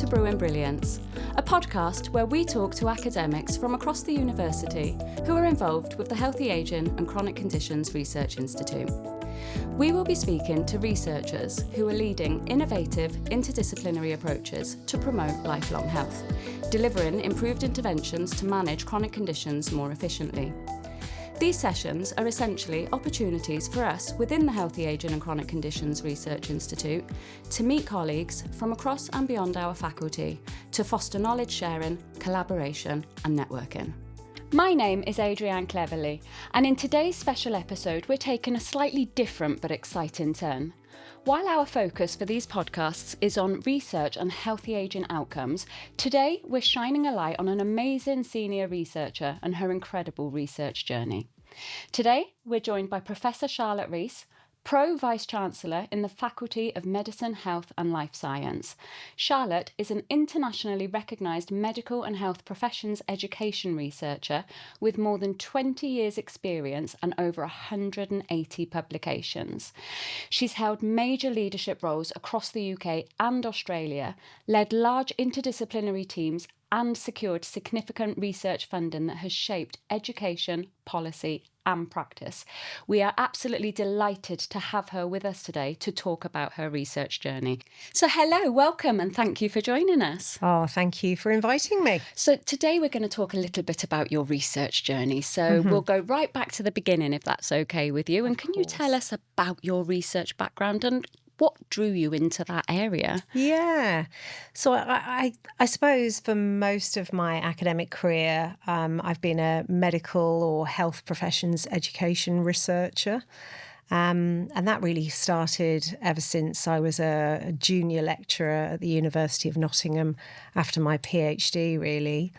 to Brewing Brilliance, a podcast where we talk to academics from across the university who are involved with the Healthy Ageing and Chronic Conditions Research Institute. We will be speaking to researchers who are leading innovative interdisciplinary approaches to promote lifelong health, delivering improved interventions to manage chronic conditions more efficiently. These sessions are essentially opportunities for us within the Healthy Ageing and Chronic Conditions Research Institute to meet colleagues from across and beyond our faculty to foster knowledge sharing, collaboration and networking. My name is Adrienne Cleverly, and in today's special episode we're taking a slightly different but exciting turn. While our focus for these podcasts is on research and healthy ageing outcomes, today we're shining a light on an amazing senior researcher and her incredible research journey. Today we're joined by Professor Charlotte Rees, Pro Vice-Chancellor in the Faculty of Medicine, Health and Life Science. Charlotte is an internationally recognised medical and health professions education researcher with more than 20 years' experience and over 180 publications. She's held major leadership roles across the UK and Australia, led large interdisciplinary teams and secured significant research funding that has shaped education, policy and practice. We are absolutely delighted to have her with us today to talk about her research journey. So hello, welcome and thank you for joining us. Oh, thank you for inviting me. So today we're going to talk a little bit about your research journey. So we'll go right back to the beginning if that's okay with you. And can you tell us about your research background and what drew you into that area? Yeah. So I suppose for most of my academic career, I've been a medical or health professions education researcher. And that really started ever since I was a junior lecturer at the University of Nottingham after my PhD, really.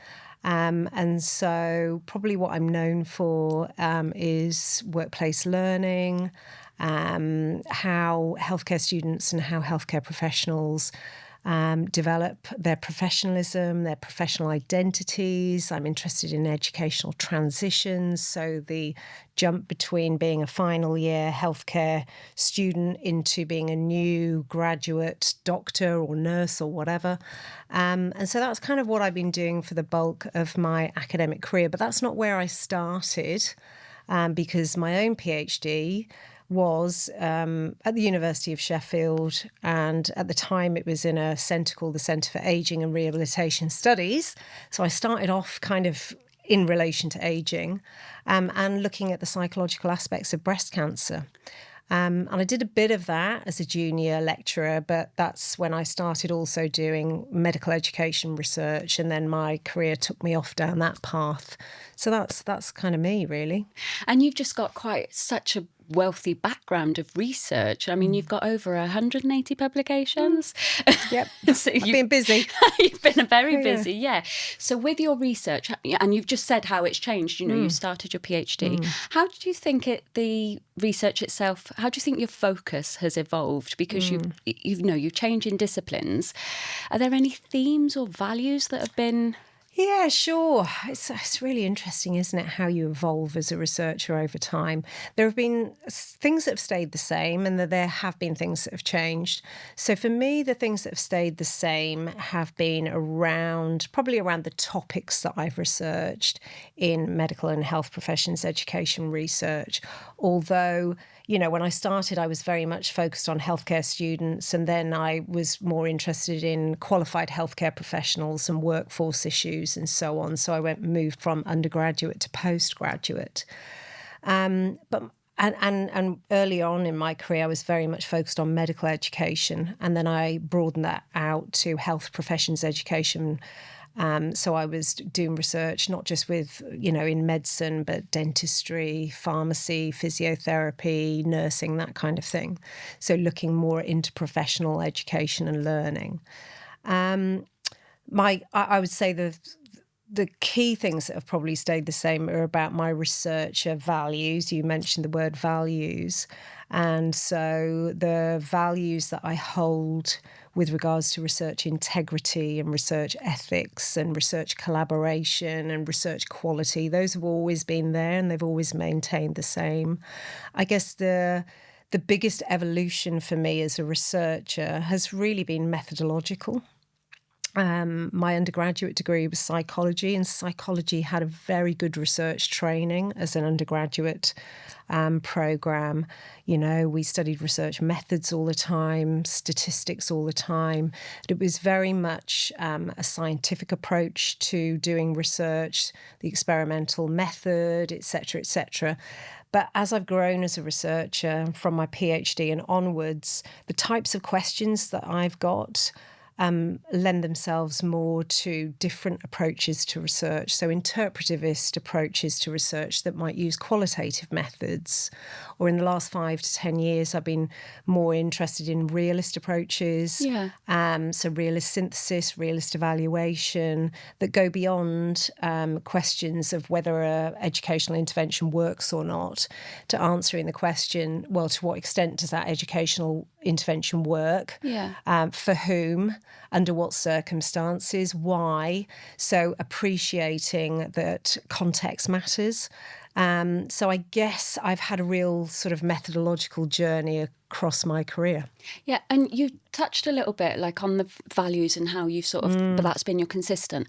And so probably what I'm known for is workplace learning, how healthcare students and how healthcare professionals develop their professionalism, their professional identities. I'm interested in educational transitions, so the jump between being a final year healthcare student into being a new graduate doctor or nurse or whatever. And so that's kind of what I've been doing for the bulk of my academic career. But that's not where I started, because my own PhD was at the University of Sheffield, and at the time it was in a centre called the Centre for Ageing and Rehabilitation Studies. So I started off kind of in relation to ageing and looking at the psychological aspects of breast cancer. And I did a bit of that as a junior lecturer, but that's when I started also doing medical education research, and then my career took me off down that path. So that's kind of me, really. And you've just got quite such a wealthy background of research. I mean, you've got over 180 publications. Yep, So I've been busy. You've been very busy, yeah. So with your research, and you've just said how it's changed, you know, you started your PhD. How do you think the research itself, how do you think your focus has evolved? Because you've changed in disciplines. Are there any themes or values that have been... Yeah, sure. It's really interesting, isn't it, how you evolve as a researcher over time. There have been things that have stayed the same and there have been things that have changed. So for me, the things that have stayed the same have been probably around the topics that I've researched in medical and health professions education research. Although, you know, when I started, I was very much focused on healthcare students, and then I was more interested in qualified healthcare professionals and workforce issues and so on. So I moved from undergraduate to postgraduate. But early on in my career, I was very much focused on medical education, and then I broadened that out to health professions education. So I was doing research, not just with, in medicine, but dentistry, pharmacy, physiotherapy, nursing, that kind of thing. So looking more into professional education and learning. I would say the key things that have probably stayed the same are about my research values. You mentioned the word values. And so the values that I hold with regards to research integrity and research ethics and research collaboration and research quality, those have always been there and they've always maintained the same. I guess the biggest evolution for me as a researcher has really been methodological. My undergraduate degree was psychology, and psychology had a very good research training as an undergraduate program. You know, we studied research methods all the time, statistics all the time. It was very much a scientific approach to doing research, the experimental method, etc., etc. But as I've grown as a researcher from my PhD and onwards, the types of questions that I've got lend themselves more to different approaches to research. So interpretivist approaches to research that might use qualitative methods. Or in the last 5 to 10 years, I've been more interested in realist approaches. Yeah. So realist synthesis, realist evaluation that go beyond questions of whether a educational intervention works or not, to answering the question, well, to what extent does that educational intervention work? Yeah. For whom? Under what circumstances? Why? So appreciating that context matters. So I guess I've had a real sort of methodological journey across my career. Yeah, and you touched a little bit like on the values and how you've sort of, but that's been your consistent.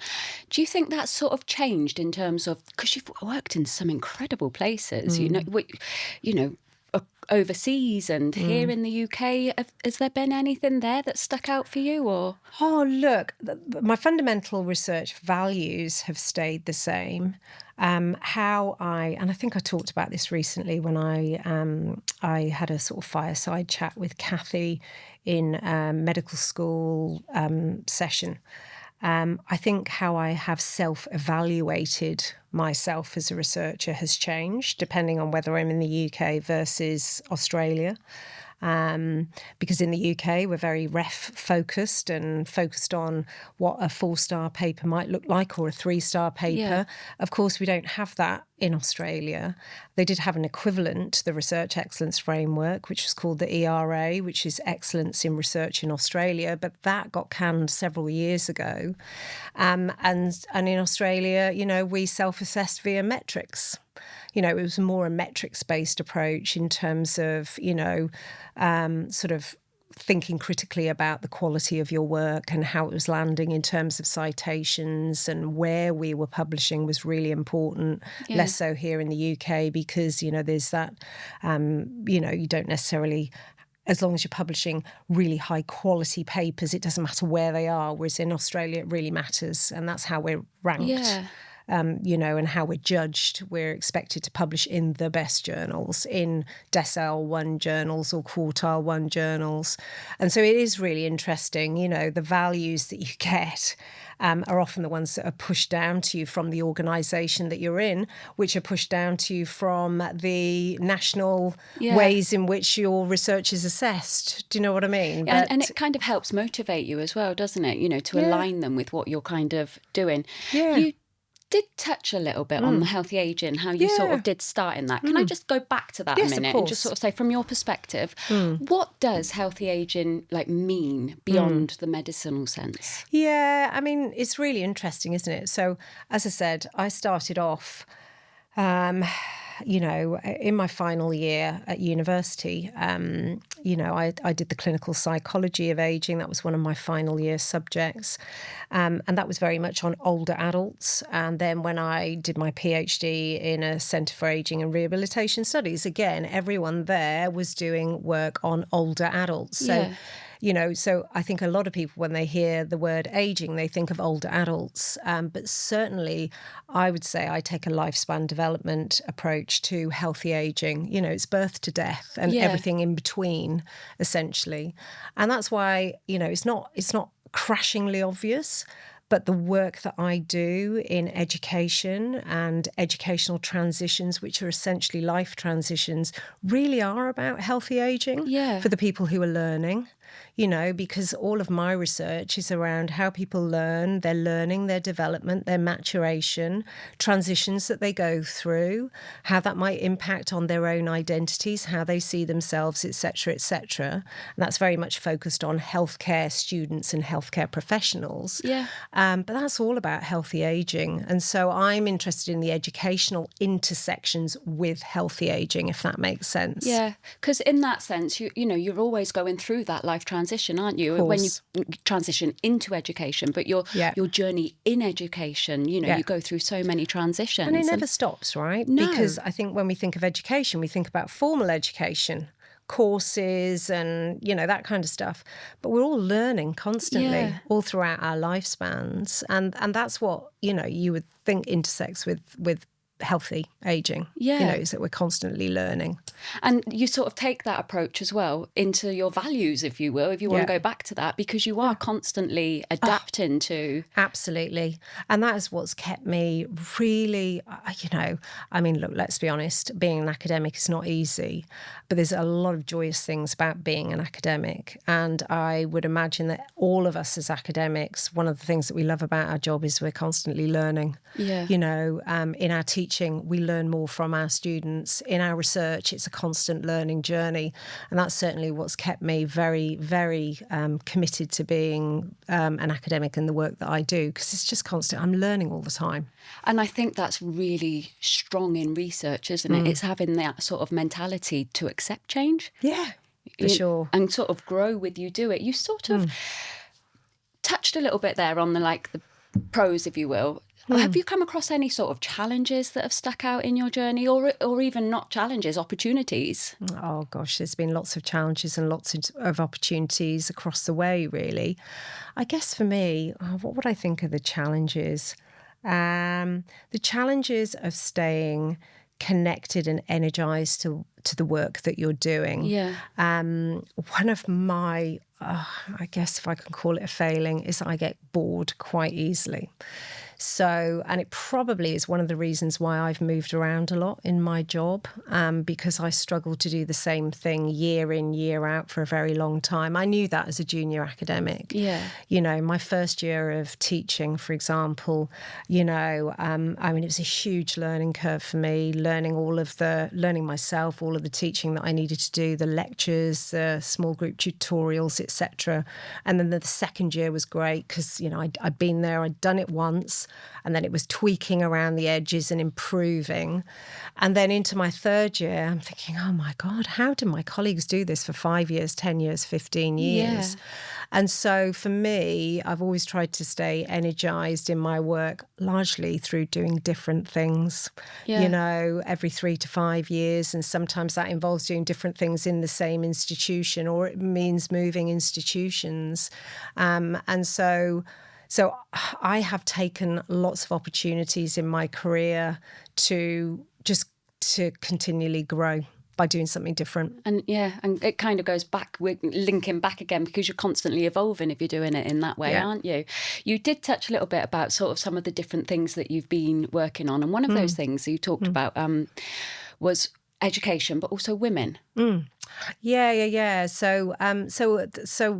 Do you think that's sort of changed in terms of, because you've worked in some incredible places, you know, overseas and here in the UK, has there been anything there that stuck out for you, or? Oh, look, my fundamental research values have stayed the same. And I think I talked about this recently when I had a sort of fireside chat with Kathy in a medical school session. I think how I have self-evaluated myself as a researcher has changed depending on whether I'm in the UK versus Australia. Because in the UK, we're very ref focused and focused on what a 4-star paper might look like or a 3-star paper. Yeah. Of course, we don't have that in Australia. They did have an equivalent to the Research Excellence Framework, which was called the ERA, which is Excellence in Research in Australia, but that got canned several years ago. And in Australia, you know, we self-assessed via metrics. You know, it was more a metrics-based approach in terms of, you know, sort of thinking critically about the quality of your work and how it was landing in terms of citations, and where we were publishing was really important. Yeah. Less so here in the UK because, you know, there's that, you know, you don't necessarily, as long as you're publishing really high quality papers, it doesn't matter where they are, whereas in Australia it really matters, and that's how we're ranked. Yeah. You know, and how we're judged. We're expected to publish in the best journals, in decile 1 journals or quartile 1 journals. And so it is really interesting, you know, the values that you get are often the ones that are pushed down to you from the organisation that you're in, which are pushed down to you from the national ways in which your research is assessed. Do you know what I mean? Yeah, and it kind of helps motivate you as well, doesn't it? You know, to align them with what you're kind of doing. Yeah. You did touch a little bit on the healthy ageing, how you sort of did start in that. Can I just go back to that a minute and just sort of say, from your perspective, what does healthy ageing like mean beyond the medicinal sense? Yeah, I mean, it's really interesting, isn't it? So, as I said, I started off, you know, in my final year at university, you know, I did the clinical psychology of ageing. That was one of my final year subjects. And that was very much on older adults. And then when I did my PhD in a Centre for Ageing and Rehabilitation Studies, again, everyone there was doing work on older adults. So, you know, so I think a lot of people, when they hear the word ageing, they think of older adults. But certainly, I would say I take a lifespan development approach to healthy ageing. You know, it's birth to death and everything in between, essentially. And that's why, you know, it's not crashingly obvious. But the work that I do in education and educational transitions, which are essentially life transitions, really are about healthy ageing for the people who are learning, you know, because all of my research is around how people learn, their learning, their development, their maturation, transitions that they go through, how that might impact on their own identities, how they see themselves, etc., etc. And that's very much focused on healthcare students and healthcare professionals. But that's all about healthy ageing. And so I'm interested in the educational intersections with healthy ageing, if that makes sense. Yeah, because in that sense, you know, you're always going through that life transition, aren't you? When you transition into education, but your journey in education, you know, you go through so many transitions. And it never stops, right? No. Because I think when we think of education, we think about formal education, courses and, you know, that kind of stuff. But we're all learning constantly all throughout our lifespans. And that's what, you know, you would think intersects with healthy aging, you know, is that we're constantly learning. And you sort of take that approach as well into your values, if you will, if you want to go back to that, because you are constantly adapting to... Absolutely. And that is what's kept me really, you know, I mean, look, let's be honest, being an academic is not easy, but there's a lot of joyous things about being an academic. And I would imagine that all of us as academics, one of the things that we love about our job is we're constantly learning. Yeah. You know, in our teaching, we learn more from our students. In our research, it's a constant learning journey. And that's certainly what's kept me very, very committed to being an academic in the work that I do, because it's just constant. I'm learning all the time. And I think that's really strong in research, isn't it? It's having that sort of mentality to accept change. Yeah, for sure. And sort of grow with you do it. You sort of touched a little bit there on the pros, if you will. Have you come across any sort of challenges that have stuck out in your journey, or even not challenges, opportunities? Oh, gosh, there's been lots of challenges and lots of opportunities across the way, really. I guess for me, what would I think of the challenges? The challenges of staying connected and energised to the work that you're doing. Yeah. One of my, I guess if I can call it a failing, is I get bored quite easily. So, and it probably is one of the reasons why I've moved around a lot in my job, because I struggle to do the same thing year in, year out for a very long time. I knew that as a junior academic. Yeah. You know, my first year of teaching, for example, you know, I mean, it was a huge learning curve for me, learning myself, all of the teaching that I needed to do, the lectures, the small group tutorials, etc. And then the second year was great because, you know, I'd been there, I'd done it once, and then it was tweaking around the edges and improving. And then into my third year, I'm thinking, oh my God, how do my colleagues do this for 5 years, 10 years, 15 years? Yeah. And so for me, I've always tried to stay energised in my work, largely through doing different things, you know, every 3 to 5 years. And sometimes that involves doing different things in the same institution, or it means moving institutions. And so I have taken lots of opportunities in my career to continually grow by doing something different. And and it kind of goes back, we're linking back again, because you're constantly evolving if you're doing it in that way, aren't you? You did touch a little bit about sort of some of the different things that you've been working on. And one of those things that you talked about was education, but also women. Yeah. So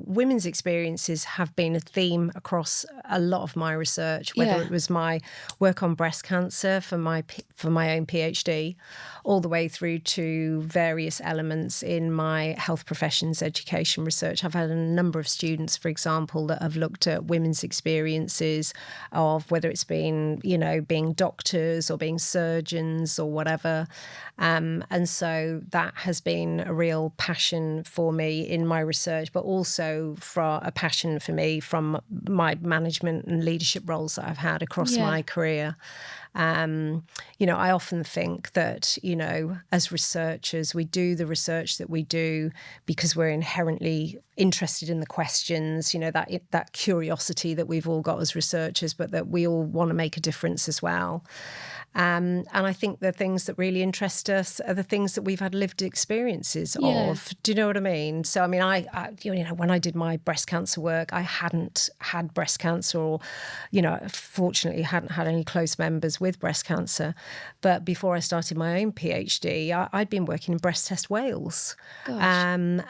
women's experiences have been a theme across a lot of my research, whether it was my work on breast cancer for my own PhD, all the way through to various elements in my health professions education research. I've had a number of students, for example, that have looked at women's experiences of whether it's been, you know, being doctors or being surgeons or whatever. And so that has been a real passion for me in my research, but also for a passion for me from my management and leadership roles that I've had across my career. You know, I often think that, you know, as researchers, we do the research that we do because we're inherently interested in the questions, you know, that curiosity that we've all got as researchers, but that we all want to make a difference as well. And I think the things that really interest us are the things that we've had lived experiences of. Do you know what I mean? So, I mean, I you know, when I did my breast cancer work, I hadn't had breast cancer, or, you know, fortunately hadn't had any close members with breast cancer. But before I started my own PhD, I'd been working in Breast Test Wales, and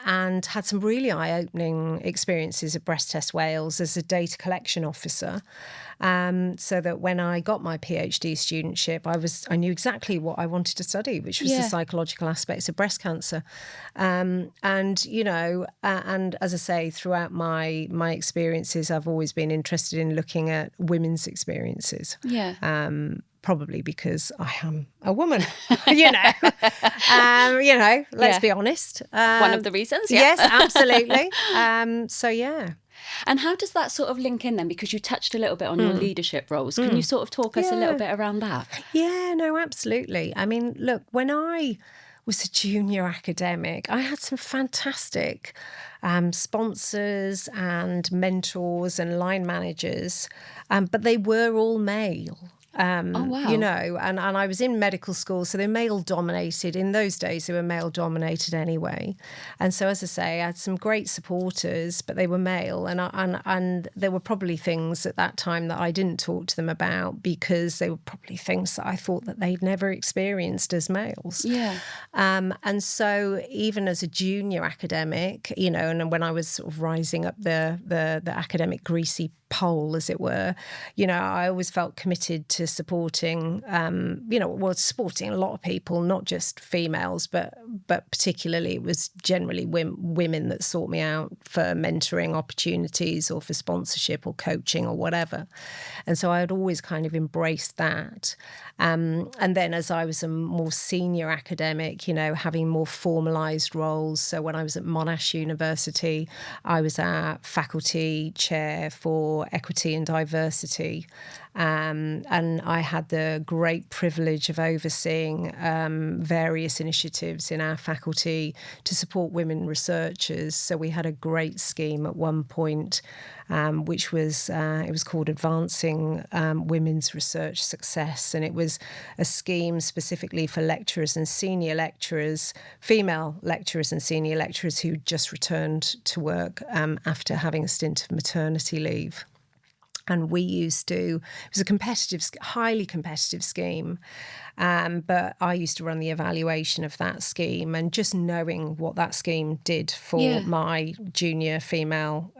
had some really eye-opening experiences at Breast Test Wales as a data collection officer. So that when I got my PhD studentship, I knew exactly what I wanted to study, which was the psychological aspects of breast cancer. And, you know, and as I say, throughout my experiences, I've always been interested in looking at women's experiences. probably because I am a woman, let's be honest. One of the reasons, yeah. Yes, absolutely. So, yeah. And how does that sort of link in then? Because you touched a little bit on your leadership roles. Can you sort of talk us a little bit around that? Yeah, no, absolutely. I mean, look, when I was a junior academic, I had some fantastic sponsors and mentors and line managers, but they were all male. Oh, wow. And I was in medical school, so they're male dominated. In those days, they were male dominated anyway. And so, as I say, I had some great supporters, but they were male. And there were probably things at that time that I didn't talk to them about because they were probably things that I thought that they'd never experienced as males. Yeah. And so even as a junior academic, and when I was sort of rising up the academic greasy pole, as it were, I always felt committed to supporting, supporting a lot of people, not just females, but particularly it was generally women that sought me out for mentoring opportunities or for sponsorship or coaching or whatever. And so I had always kind of embraced that. And then as I was a more senior academic, having more formalised roles. So when I was at Monash University, I was our faculty chair for equity and diversity. And I had the great privilege of overseeing various initiatives in our faculty to support women researchers. So we had a great scheme at one point, which was it was called Advancing Women's Research Success, and it was a scheme specifically for lecturers and senior lecturers, female lecturers and senior lecturers who just returned to work after having a stint of maternity leave. And we used to, it was a highly competitive scheme, but I used to run the evaluation of that scheme, and just knowing what that scheme did for my junior female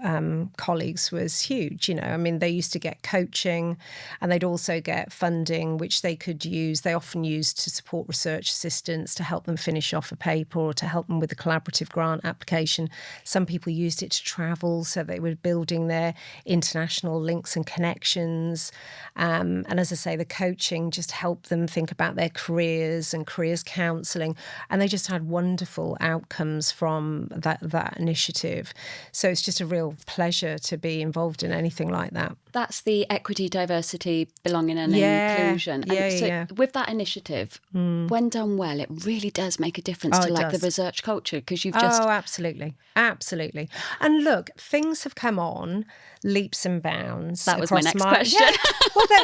colleagues was huge. I mean, they used to get coaching and they'd also get funding, which they could use. They often used to support research assistants to help them finish off a paper or to help them with a collaborative grant application. Some people used it to travel, so they were building their international links and connections. And as I say, the coaching just helped them think about their careers and careers counselling. And they just had wonderful outcomes from that initiative. So it's just a real pleasure to be involved in anything like that. That's the equity, diversity, belonging and inclusion. And with that initiative, when done well, it really does make a difference to the research culture, because you've just... Oh, absolutely. Absolutely. And look, things have come on leaps and bounds. That was my next question. Yeah.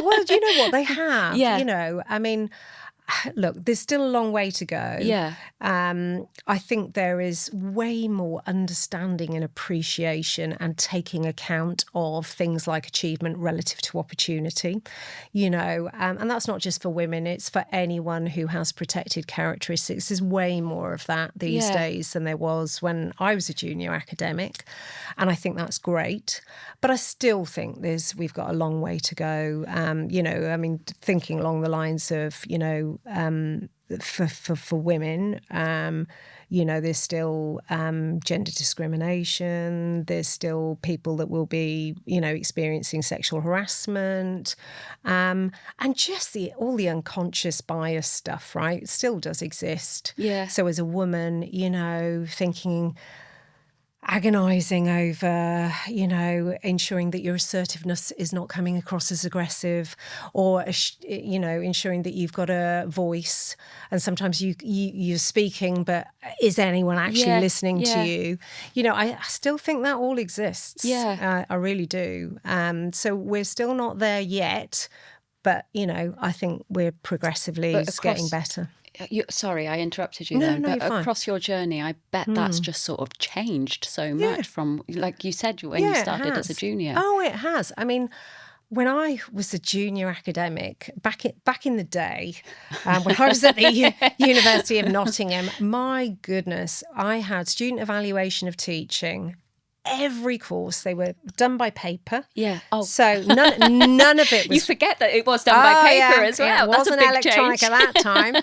Well, do you know what? They have. Yeah. I mean... Look, there's still a long way to go. Yeah. I think there is way more understanding and appreciation and taking account of things like achievement relative to opportunity, and that's not just for women, it's for anyone who has protected characteristics. There's way more of that these days than there was when I was a junior academic, and I think that's great. But I still think we've got a long way to go. Thinking along the lines of, for women, there's still gender discrimination. There's still people that will be, experiencing sexual harassment, and just all the unconscious bias stuff, right? It still does exist. Yeah. So as a woman, thinking... agonising over, ensuring that your assertiveness is not coming across as aggressive, or, ensuring that you've got a voice. And sometimes you're speaking, but is anyone actually listening to you? I still think that all exists. Yeah. I really do. So we're still not there yet, but, I think we're progressively getting better. Sorry, I interrupted you there. No, but across your journey, I bet that's just sort of changed so much from, like you said, when you started as a junior. Oh, it has. I mean, when I was a junior academic, back in the day, when I was at the University of Nottingham, my goodness, I had student evaluation of teaching. Every course, they were done by paper. Yeah. Oh. So none of it was... You forget that it was done by paper as well. It wasn't That's a big electronic change. at that time.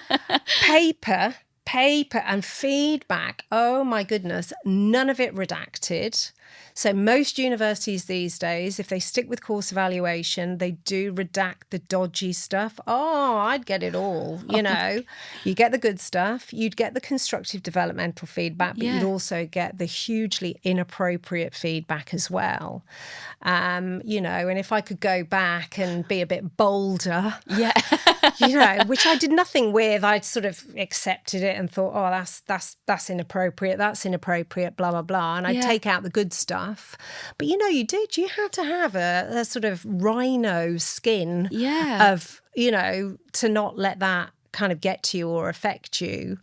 paper and feedback. Oh my goodness, none of it redacted. So most universities these days, if they stick with course evaluation, they do redact the dodgy stuff. Oh, I'd get it all. You know, you get the good stuff, you'd get the constructive developmental feedback, but you'd also get the hugely inappropriate feedback as well. You know, and if I could go back and be a bit bolder, you know, which I did nothing with, I'd sort of accepted it and thought, oh, that's inappropriate, blah, blah, blah. And I'd take out the good stuff. But, you know, you had to have a sort of rhino skin of, you know, to not let that kind of get to you or affect you.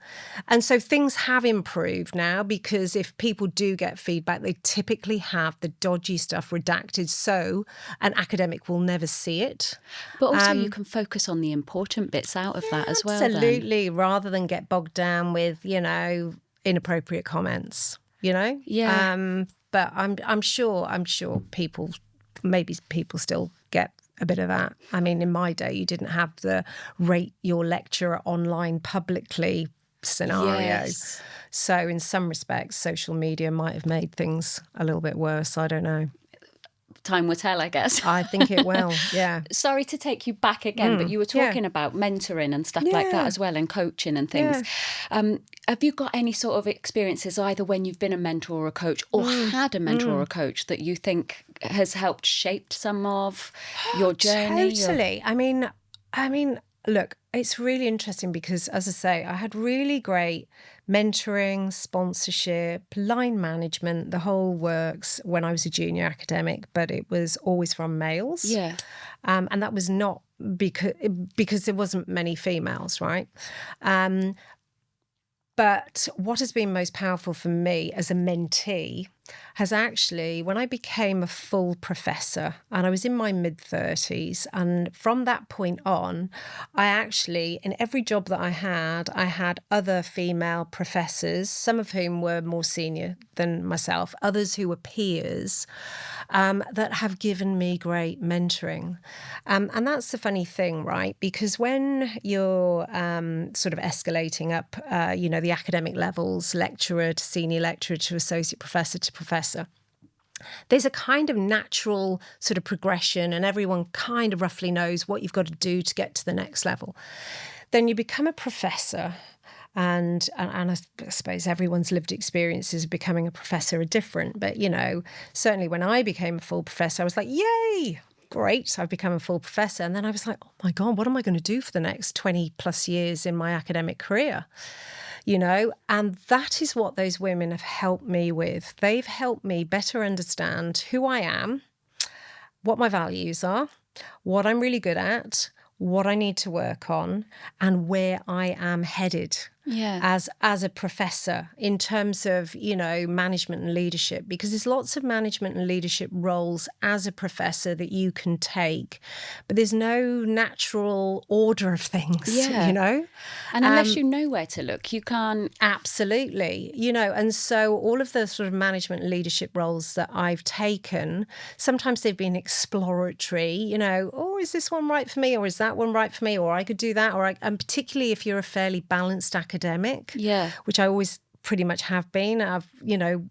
And so things have improved now, because if people do get feedback, they typically have the dodgy stuff redacted so an academic will never see it. But also you can focus on the important bits out of that as well. Absolutely, rather than get bogged down with, you know, inappropriate comments, you know? But I'm sure people still get a bit of that. I mean, in my day, you didn't have the rate your lecturer online publicly scenario. So in some respects, social media might have made things a little bit worse. I don't know. Time will tell, I guess. I think it will, yeah. Sorry to take you back again, but you were talking about mentoring and stuff like that as well, and coaching and things. Have you got any sort of experiences, either when you've been a mentor or a coach, or had a mentor or a coach, that you think has helped shape some of your journey? Totally. I mean, look, it's really interesting because, as I say, I had really great mentoring, sponsorship, line management, the whole works when I was a junior academic, but it was always from males. And that was not because there wasn't many females, right? But what has been most powerful for me as a mentee has actually, when I became a full professor, and I was in my mid-30s, and from that point on, I actually, in every job that I had other female professors, some of whom were more senior than myself, others who were peers, that have given me great mentoring. And that's the funny thing, right? Because when you're sort of escalating up, you know, the academic levels, lecturer to senior lecturer to associate professor to professor, there's a kind of natural sort of progression, and everyone kind of roughly knows what you've got to do to get to the next level. Then you become a professor, and I suppose everyone's lived experiences of becoming a professor are different. But, you know, certainly when I became a full professor, I was like, yay, great, I've become a full professor. And then I was like, oh my God, what am I going to do for the next 20 plus years in my academic career? You know, and that is what those women have helped me with. They've helped me better understand who I am, what my values are, what I'm really good at, what I need to work on, and where I am headed as a professor in terms of, you know, management and leadership, because there's lots of management and leadership roles as a professor that you can take, but there's no natural order of things, you know? And unless you know where to look, you can't... Absolutely. You know, and so all of the sort of management and leadership roles that I've taken, sometimes they've been exploratory, you know, oh, is this one right for me? Or is that one right for me? Or I could do that. And particularly if you're a fairly balanced academic, which I always pretty much have been. I've, you know,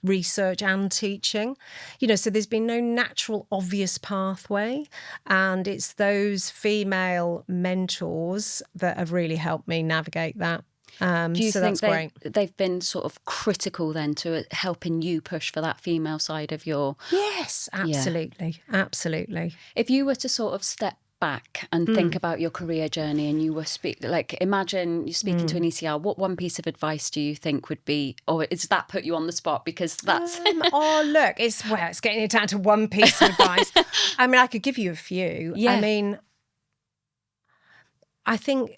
research and teaching, you know, so there's been no natural obvious pathway, and it's those female mentors that have really helped me navigate that. Do you so think that's great. They've been sort of critical then to helping you push for that female side of your... Yes, absolutely, absolutely. If you were to sort of step back and think about your career journey, and you were imagine you're speaking to an ECR, what one piece of advice do you think would be, or is that put you on the spot? Because that's oh look, it's getting it down to one piece of advice. I mean, I could give you a few. I mean, I think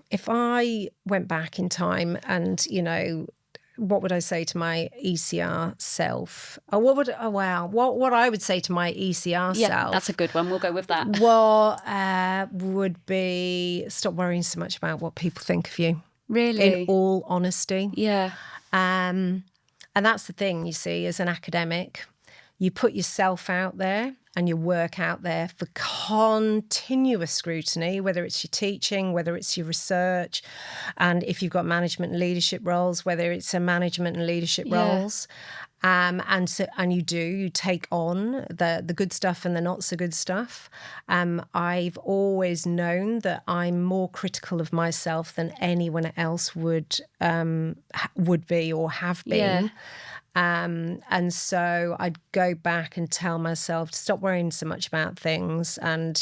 if I went back in time and, you know, what would I say to my ECR self? What I would say to my ECR self? Yeah, that's a good one. We'll go with that. Would be stop worrying so much about what people think of you. Really? In all honesty. Yeah. And that's the thing, you see, as an academic, you put yourself out there and your work out there for continuous scrutiny, whether it's your teaching, whether it's your research, and if you've got management and leadership roles, whether it's a management and leadership roles. And you take on the good stuff and the not so good stuff. I've always known that I'm more critical of myself than anyone else would be or have been. And so I'd go back and tell myself to stop worrying so much about things, and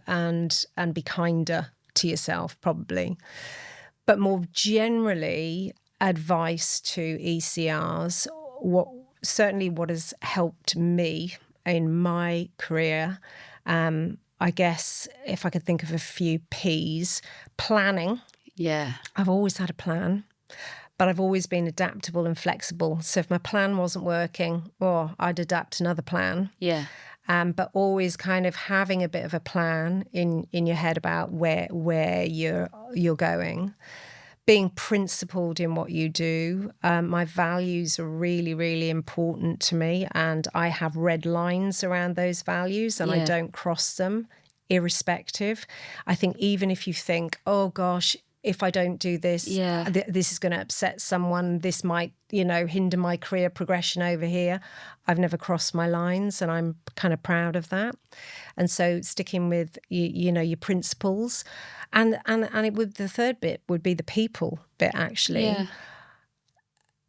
and be kinder to yourself, probably. But more generally, advice to ECRs. What has helped me in my career, I guess, if I could think of a few P's, planning. Yeah. I've always had a plan, but I've always been adaptable and flexible. So if my plan wasn't working, I'd adapt another plan. Yeah. But always kind of having a bit of a plan in your head about where you're going. Being principled in what you do. My values are really, really important to me, and I have red lines around those values, and I don't cross them, irrespective. I think even if you think, oh gosh, if I don't do this, this is going to upset someone, this might, hinder my career progression over here. I've never crossed my lines, and I'm kind of proud of that. And so sticking with, your principles. And the third bit would be the people bit, actually. Yeah.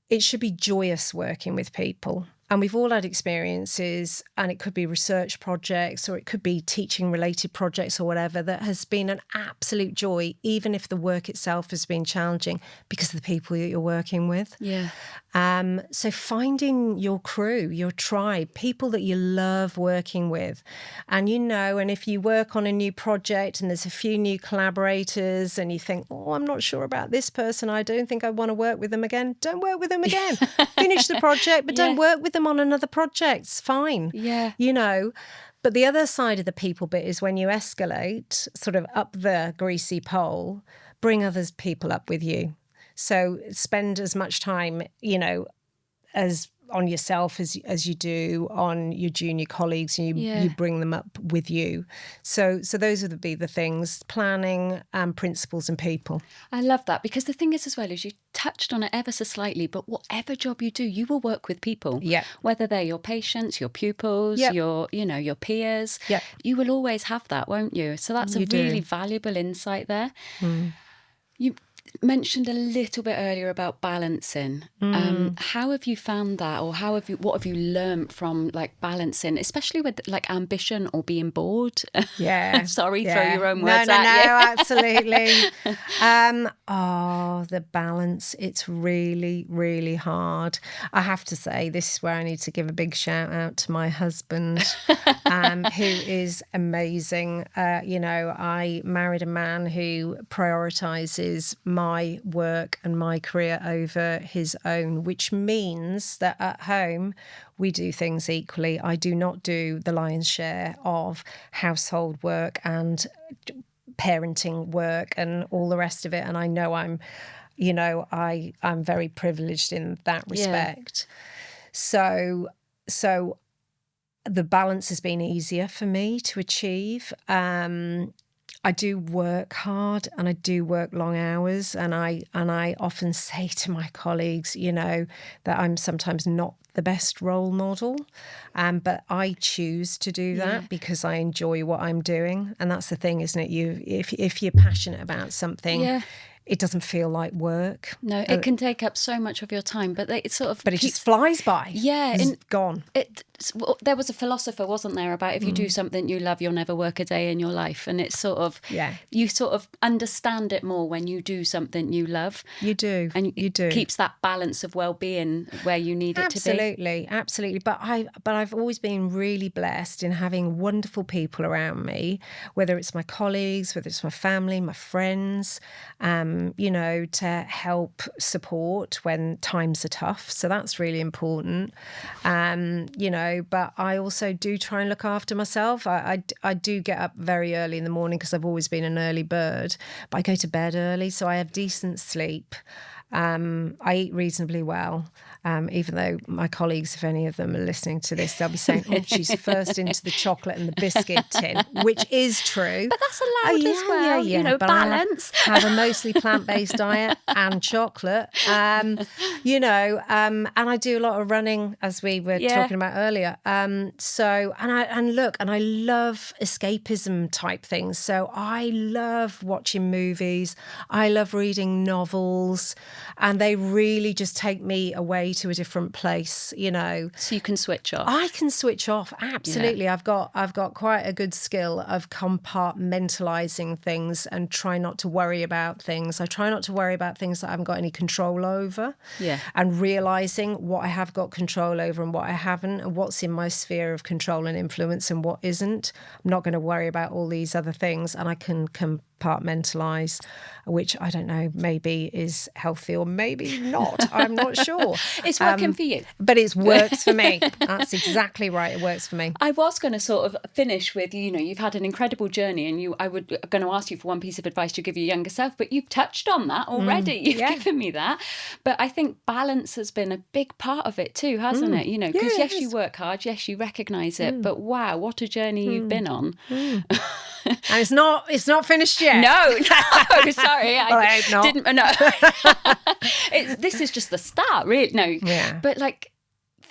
It should be joyous working with people. And we've all had experiences, and it could be research projects or it could be teaching related projects or whatever, that has been an absolute joy, even if the work itself has been challenging, because of the people that you're working with. Yeah. So finding your crew, your tribe, people that you love working with. And and if you work on a new project and there's a few new collaborators and you think, I'm not sure about this person, I don't think I want to work with them again, don't work with them again. Finish the project, but don't work with them on another project. It's fine. Yeah. But the other side of the people bit is when you escalate sort of up the greasy pole, bring others people up with you. So spend as much time, as on yourself as you do on your junior colleagues, and you bring them up with you. So those would be the things: planning, principles, and people. I love that, because the thing is, as well, is you touched on it ever so slightly, but whatever job you do, you will work with people. Yeah. Whether they're your patients, your pupils, your peers. Yeah. You will always have that, won't you? So that's a really valuable insight there. Mm. You mentioned a little bit earlier about balancing. How have you found that, or what have you learned from balancing, especially with ambition or being bored? Yeah. Sorry, throw your own words at you. No, absolutely. The balance, it's really, really hard. I have to say, this is where I need to give a big shout out to my husband, who is amazing. I married a man who prioritises my work and my career over his own, which means that at home we do things equally. I do not do the lion's share of household work and parenting work and all the rest of it, and I know I'm very privileged in that respect. So the balance has been easier for me to achieve. I do work hard and I do work long hours, and I often say to my colleagues, that I'm sometimes not the best role model, but I choose to do that because I enjoy what I'm doing, and that's the thing, isn't it? If you're passionate about something, it doesn't feel like work. No, it can take up so much of your time, but it just flies by. Yeah, it's gone. There was a philosopher, wasn't there, about if you do something you love, you'll never work a day in your life. And it's you sort of understand it more when you do something you love. You do. And you do. It keeps that balance of well-being where you need it to be. Absolutely. But I've always been really blessed in having wonderful people around me, whether it's my colleagues, whether it's my family, my friends, to help support when times are tough. So that's really important. But I also do try and look after myself. I do get up very early in the morning because I've always been an early bird, but I go to bed early, so I have decent sleep. I eat reasonably well, even though my colleagues, if any of them are listening to this, they'll be saying, oh, she's first into the chocolate and the biscuit tin, which is true. But that's allowed as well, you know, but balance. I have a mostly plant-based diet and chocolate, and I do a lot of running, as we were talking about earlier. And I love escapism type things. So I love watching movies. I love reading novels. And they really just take me away to a different place, you know. So you can switch off. I can switch off, absolutely. Yeah. I've got quite a good skill of compartmentalising things and try not to worry about things. I try not to worry about things that I haven't got any control over. Yeah. And realising what I have got control over and what I haven't, and what's in my sphere of control and influence and what isn't. I'm not going to worry about all these other things, and I can compartmentalise, which I don't know, maybe is healthy or maybe not. I'm not sure. It's working for you. But it works for me. That's exactly right. It works for me. I was going to sort of finish with, you know, you've had an incredible journey, and I was going to ask you for one piece of advice to give your younger self, but you've touched on that already. You've given me that. But I think balance has been a big part of it too, hasn't it? You know, because yes, you work hard, yes, you recognise it, but wow, what a journey you've been on. And it's not finished yet. No, sorry. I hope not. Didn't. No. This is just the start, really. No. Yeah. But like,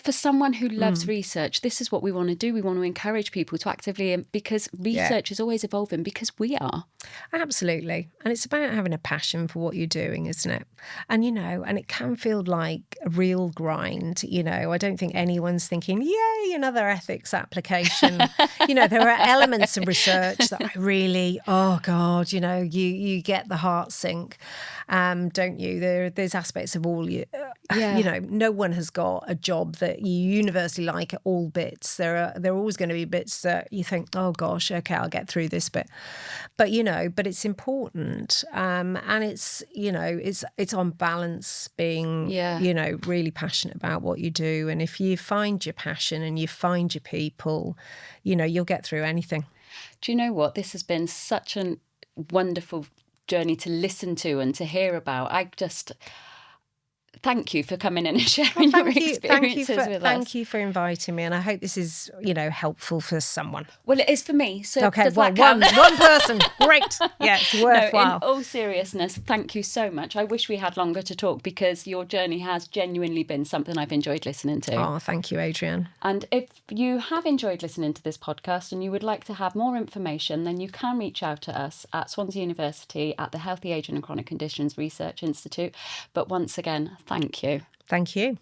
for someone who loves research, this is what we want to do. We want to encourage people to actively, because research is always evolving, because we are. Absolutely. And it's about having a passion for what you're doing, isn't it? And, you know, and it can feel like a real grind, you know. I don't think anyone's thinking, yay, another ethics application. You know, there are elements of research that I really, oh God, you know, you get the heart sink, don't you? There's aspects of all you, you know, no one has got a job that you universally like at all bits. There are always going to be bits that you think, oh gosh, okay, I'll get through this bit. But, you know, but it's important. And it's, you know, it's on balance being, you know, really passionate about what you do. And if you find your passion and you find your people, you know, you'll get through anything. Do you know what? This has been such a wonderful journey to listen to and to hear about. Thank you for coming in and sharing your experiences with us. Thank you for inviting me, and I hope this is, you know, helpful for someone. Well, it is for me. So okay, well, one person, great. Yeah, it's worthwhile. No, in all seriousness, thank you so much. I wish we had longer to talk, because your journey has genuinely been something I've enjoyed listening to. Oh, thank you, Adrienne. And if you have enjoyed listening to this podcast and you would like to have more information, then you can reach out to us at Swansea University at the Healthy Ageing and Chronic Conditions Research Institute. But once again, thank you. Thank you.